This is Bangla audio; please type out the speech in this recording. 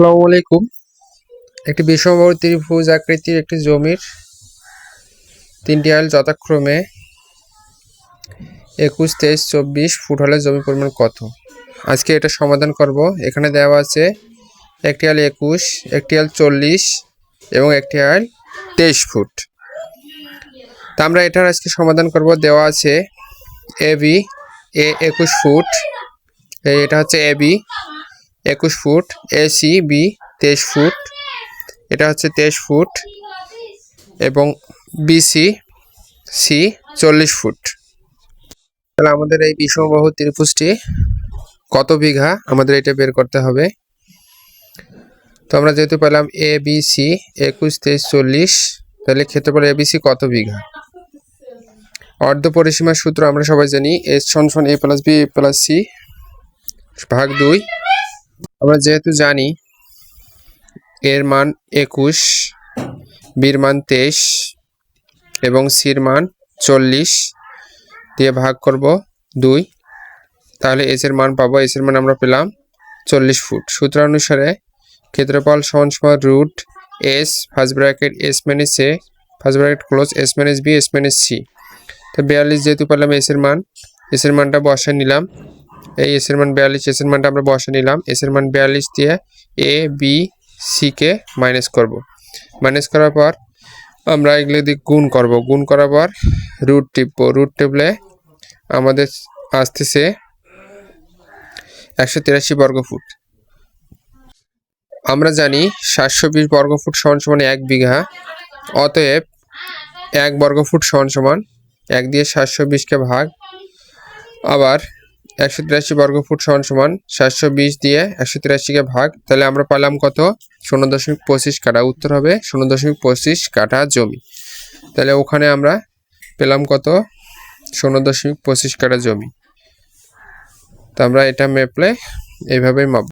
আসসালামু আলাইকুম। একটি বিষমবাহু ত্রিভুজ আকৃতির একটি জমির তিনটি আইল যথাক্রমে 21, 23, 24 ফুট হলে জমির পরিমাণ কত? আজকে এটা সমাধান করব। এখানে দেওয়া আছে একটি আইল 21, একটি আইল 40 এবং একটি আইল 23 ফুট। তা আমরা এটার আজকে সমাধান করব। দেওয়া আছে এবি এ 21 ফুট, এটা হচ্ছে এবি 21 ফুট, এসি বি 23 ফুট, এটা হচ্ছে 23 ফুট, এবং বিসি সি 40 ফুট। তাহলে আমাদের এই বিষমবাহু ত্রিভুজটি কত বিঘা আমাদের এটা বের করতে হবে। তো আমরা যেহেতু পেলাম এ বি সি 21, 23, 40, তাহলে ক্ষেত্রফল এবিসি কত বিঘা। অর্ধ পরিসীমার সূত্র আমরা সবাই জানি, এস সমান এ প্লাস বি প্লাস সি ভাগ 2। আমরা যেহেতু জানি এর মান 21, বির মান 23 এবং সির মান 40 দিয়ে ভাগ করব 2, তাহলে এস এর মান পাবো। এস এর মান আমরা পেলাম 40 ফুট। সূত্র অনুসারে ক্ষেত্রফল সমান সমান root s first bracket s minus a first bracket close s minus b s minus c. তো 42 যেহেতু পেলাম এস এর মানটা বসে নিলাম। এই এস এর মান 42, এস এর মানটা আমরা বসে নিলাম। এস এর মান 42 দিয়ে A B C K minus করব। মাইনাস করার পর আমরা এগুলো দিয়ে গুণ করব। গুণ করার পর রুট টিপবো। রুট টেবলে আমাদের আসতেছে 183 বর্গফুট। আমরা জানি 720 বর্গফুট সমান সমান 1 বিঘা। অতএব 1 বর্গফুট সমান সমান 1 দিয়ে 720কে ভাগ, আবার 183 বর্গফুট সমান সমান 720 দিয়ে 183কে ভাগ। তাহলে আমরা পেলাম কত? 0.25 কাঠা। উত্তর হবে 0.25 কাঠা জমি। তাহলে ওখানে আমরা পেলাম কত? 0.25 কাঠা জমি। তো আমরা এটা মেপলে এইভাবেই মাপ।